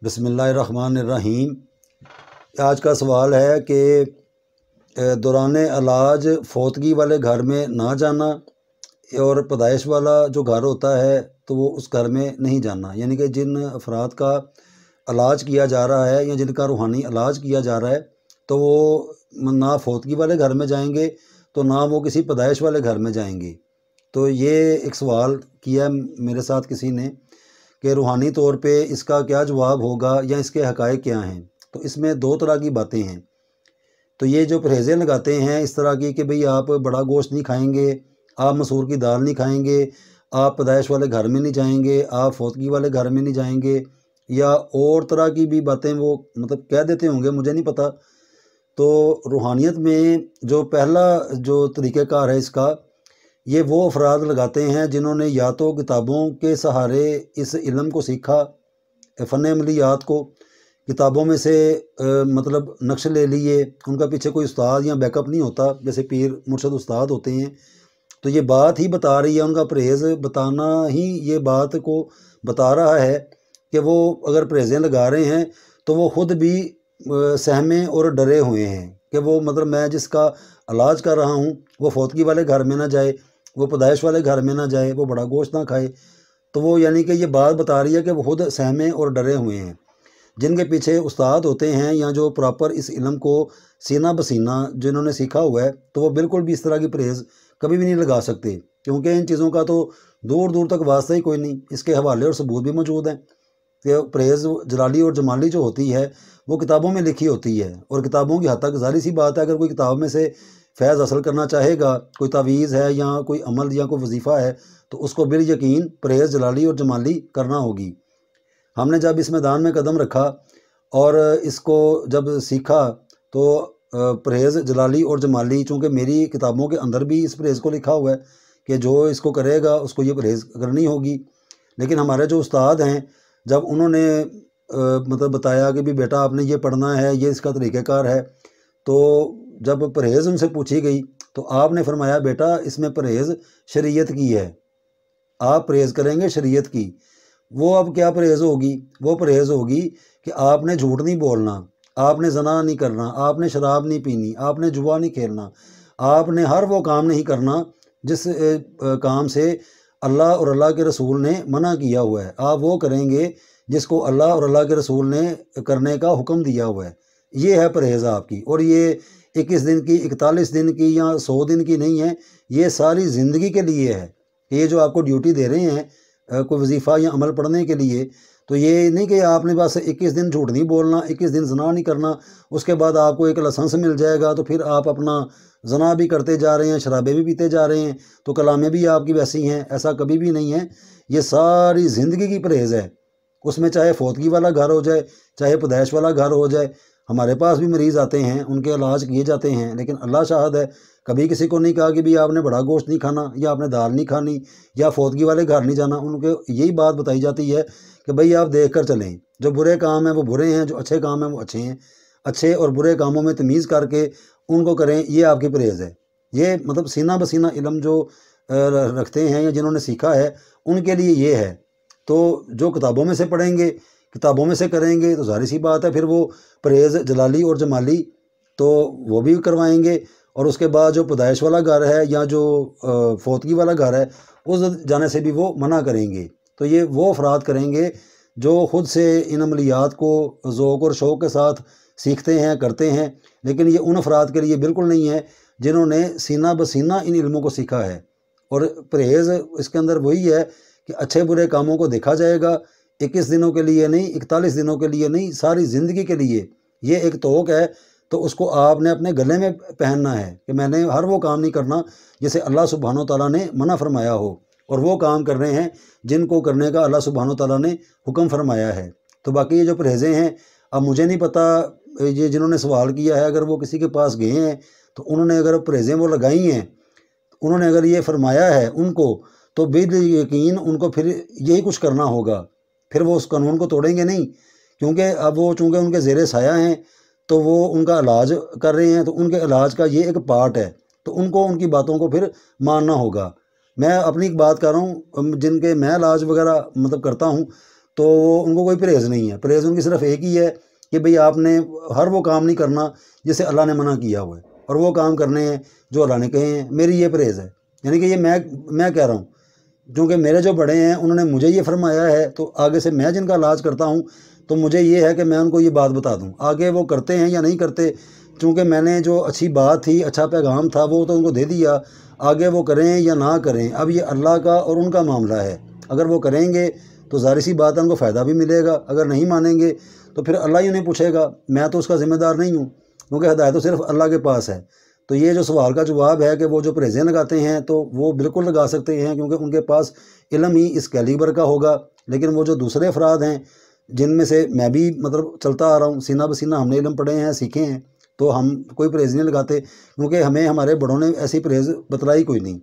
بسم اللہ الرحمن الرحیم۔ آج کا سوال ہے کہ دوران علاج فوتگی والے گھر میں نہ جانا اور پیدائش والا جو گھر ہوتا ہے تو وہ اس گھر میں نہیں جانا، یعنی کہ جن افراد کا علاج کیا جا رہا ہے یا جن کا روحانی علاج کیا جا رہا ہے تو وہ نہ فوتگی والے گھر میں جائیں گے تو نہ وہ کسی پیدائش والے گھر میں جائیں گے۔ تو یہ ایک سوال کیا میرے ساتھ کسی نے کہ روحانی طور پہ اس کا کیا جواب ہوگا یا اس کے حقائق کیا ہیں۔ تو اس میں دو طرح کی باتیں ہیں۔ تو یہ جو پرہیزیں لگاتے ہیں اس طرح کی کہ بھئی آپ بڑا گوشت نہیں کھائیں گے، آپ مسور کی دال نہیں کھائیں گے، آپ پیدائش والے گھر میں نہیں جائیں گے، آپ فوتگی والے گھر میں نہیں جائیں گے، یا اور طرح کی بھی باتیں وہ کہہ دیتے ہوں گے، مجھے نہیں پتہ۔ تو روحانیت میں جو پہلا جو طریقہ کار ہے اس کا، یہ وہ افراد لگاتے ہیں جنہوں نے یا تو کتابوں کے سہارے اس علم کو سیکھا، فن عملیات کو کتابوں میں سے نقش لے لیے، ان کا پیچھے کوئی استاد یا بیک اپ نہیں ہوتا جیسے پیر مرشد استاد ہوتے ہیں، تو یہ بات ہی بتا رہی ہے، ان کا پرہیز بتانا ہی یہ بات کو بتا رہا ہے کہ وہ اگر پرہیزیں لگا رہے ہیں تو وہ خود بھی سہمے اور ڈرے ہوئے ہیں کہ وہ میں جس کا علاج کر رہا ہوں وہ فوتگی والے گھر میں نہ جائے، وہ پیدائش والے گھر میں نہ جائے، وہ بڑا گوشت نہ کھائے۔ تو وہ یعنی کہ یہ بات بتا رہی ہے کہ وہ خود سہمے اور ڈرے ہوئے ہیں۔ جن کے پیچھے استاد ہوتے ہیں یا جو پراپر اس علم کو سینہ بسینہ جنہوں نے سیکھا ہوا ہے تو وہ بالکل بھی اس طرح کی پرہیز کبھی بھی نہیں لگا سکتے، کیونکہ ان چیزوں کا تو دور دور تک واسطہ ہی کوئی نہیں۔ اس کے حوالے اور ثبوت بھی موجود ہیں کہ پرہیز جلالی اور جمالی جو ہوتی ہے وہ کتابوں میں لکھی ہوتی ہے، اور کتابوں کی حد تک ظاہر سی بات ہے اگر کوئی کتاب میں سے فیض حاصل کرنا چاہے گا، کوئی تعویذ ہے یا کوئی عمل یا کوئی وظیفہ ہے تو اس کو بالیقین پرہیز جلالی اور جمالی کرنا ہوگی۔ ہم نے جب اس میدان میں قدم رکھا اور اس کو جب سیکھا تو پرہیز جلالی اور جمالی، چونکہ میری کتابوں کے اندر بھی اس پرہیز کو لکھا ہوا ہے کہ جو اس کو کرے گا اس کو یہ پرہیز کرنی ہوگی، لیکن ہمارے جو استاد ہیں جب انہوں نے بتایا کہ بھی بیٹا آپ نے یہ پڑھنا ہے، یہ اس کا طریقہ کار ہے، تو جب پرہیز ان سے پوچھی گئی تو آپ نے فرمایا بیٹا اس میں پرہیز شریعت کی ہے، آپ پرہیز کریں گے شریعت کی۔ وہ اب کیا پرہیز ہوگی؟ وہ پرہیز ہوگی کہ آپ نے جھوٹ نہیں بولنا، آپ نے زنا نہیں کرنا، آپ نے شراب نہیں پینی، آپ نے جوا نہیں کھیلنا، آپ نے ہر وہ کام نہیں کرنا جس کام سے اللہ اور اللہ کے رسول نے منع کیا ہوا ہے۔ آپ وہ کریں گے جس کو اللہ اور اللہ کے رسول نے کرنے کا حکم دیا ہوا ہے۔ یہ ہے پرہیز آپ کی، اور یہ 21 دن کی، 41 دن کی یا 100 دن کی نہیں ہے، یہ ساری زندگی کے لیے ہے۔ یہ جو آپ کو ڈیوٹی دے رہے ہیں کوئی وظیفہ یا عمل پڑھنے کے لیے، تو یہ نہیں کہ آپ نے بس 21 دن جھوٹ نہیں بولنا، 21 دن زنا نہیں کرنا، اس کے بعد آپ کو ایک لائسنس مل جائے گا تو پھر آپ اپنا زنا بھی کرتے جا رہے ہیں، شرابیں بھی پیتے جا رہے ہیں تو کلامیں بھی آپ کی ویسی ہیں۔ ایسا کبھی بھی نہیں ہے، یہ ساری زندگی کی پرہیز ہے۔ اس میں چاہے فوتگی والا گھر ہو جائے، چاہے پیدائش والا گھر ہو جائے۔ ہمارے پاس بھی مریض آتے ہیں، ان کے علاج کیے جاتے ہیں، لیکن اللہ شاہد ہے کبھی کسی کو نہیں کہا کہ بھی آپ نے بڑا گوشت نہیں کھانا یا آپ نے دال نہیں کھانی یا فوتگی والے گھر نہیں جانا۔ ان کو یہی بات بتائی جاتی ہے کہ بھئی آپ دیکھ کر چلیں، جو برے کام ہیں وہ برے ہیں، جو اچھے کام ہیں وہ اچھے ہیں، اچھے اور برے کاموں میں تمیز کر کے ان کو کریں، یہ آپ کی پرہیز ہے۔ یہ سینہ بسینہ علم جو رکھتے ہیں یا جنہوں نے سیکھا ہے ان کے لیے یہ ہے۔ تو جو کتابوں میں سے پڑھیں گے، کتابوں میں سے کریں گے تو ظاہر سی بات ہے پھر وہ پرہیز جلالی اور جمالی تو وہ بھی کروائیں گے، اور اس کے بعد جو پیدائش والا گھر ہے یا جو فوتگی والا گھر ہے اس جانے سے بھی وہ منع کریں گے۔ تو یہ وہ افراد کریں گے جو خود سے ان عملیات کو ذوق اور شوق کے ساتھ سیکھتے ہیں، کرتے ہیں، لیکن یہ ان افراد کے لیے بالکل نہیں ہے جنہوں نے سینہ بسینہ ان علموں کو سیکھا ہے۔ اور پرہیز اس کے اندر وہی ہے کہ اچھے برے کاموں کو دیکھا جائے گا، 21 دنوں کے لیے نہیں، 41 دنوں کے لیے نہیں، ساری زندگی کے لیے۔ یہ ایک توق ہے، تو اس کو آپ نے اپنے گلے میں پہننا ہے کہ میں نے ہر وہ کام نہیں کرنا جسے اللہ سبحانہ و تعالیٰ نے منع فرمایا ہو، اور وہ کام کر رہے ہیں جن کو کرنے کا اللہ سبحانہ و تعالیٰ نے حکم فرمایا ہے۔ تو باقی یہ جو پرہیزیں ہیں، اب مجھے نہیں پتہ، یہ جنہوں نے سوال کیا ہے اگر وہ کسی کے پاس گئے ہیں تو انہوں نے اگر پرہیزیں وہ لگائی ہیں، انہوں نے اگر یہ فرمایا ہے ان کو، تو بالیقین ان کو پھر یہی کچھ کرنا ہوگا، پھر وہ اس قانون کو توڑیں گے نہیں، کیونکہ اب وہ چونکہ ان کے زیر سایہ ہیں تو وہ ان کا علاج کر رہے ہیں، تو ان کے علاج کا یہ ایک پارٹ ہے، تو ان کو ان کی باتوں کو پھر ماننا ہوگا۔ میں اپنی ایک بات کر رہا ہوں، جن کے میں علاج وغیرہ کرتا ہوں، تو ان کو کوئی پرہیز نہیں ہے. پرہیز ان کی صرف ایک ہی ہے کہ بھئی آپ نے ہر وہ کام نہیں کرنا جسے اللہ نے منع کیا ہوا ہے، اور وہ کام کرنے ہیں جو اللہ نے کہے ہیں. میری یہ پرہیز ہے، یعنی کہ یہ میں کہہ رہا ہوں، کیونکہ میرے جو بڑے ہیں انہوں نے مجھے یہ فرمایا ہے، تو آگے سے میں جن کا علاج کرتا ہوں تو مجھے یہ ہے کہ میں ان کو یہ بات بتا دوں. آگے وہ کرتے ہیں یا نہیں کرتے، چونکہ میں نے جو اچھی بات تھی، اچھا پیغام تھا، وہ تو ان کو دے دیا. آگے وہ کریں یا نہ کریں، اب یہ اللہ کا اور ان کا معاملہ ہے. اگر وہ کریں گے تو ظاہر سی بات ہے ان کو فائدہ بھی ملے گا، اگر نہیں مانیں گے تو پھر اللہ ہی انہیں پوچھے گا. میں تو اس کا ذمہ دار نہیں ہوں، کیونکہ ہدایت تو صرف اللہ کے پاس ہے. تو یہ جو سوال کا جواب ہے کہ وہ جو پرہیزیں لگاتے ہیں تو وہ بالکل لگا سکتے ہیں، کیونکہ ان کے پاس علم ہی اس کیلیبر کا ہوگا. لیکن وہ جو دوسرے افراد ہیں جن میں سے میں بھی مطلب چلتا آ رہا ہوں، سینہ بسینہ ہم نے علم پڑھے ہیں، سیکھے ہیں، تو ہم کوئی پرہیز نہیں لگاتے، کیونکہ ہمیں ہمارے بڑوں نے ایسی پرہیز بتلائی کوئی نہیں.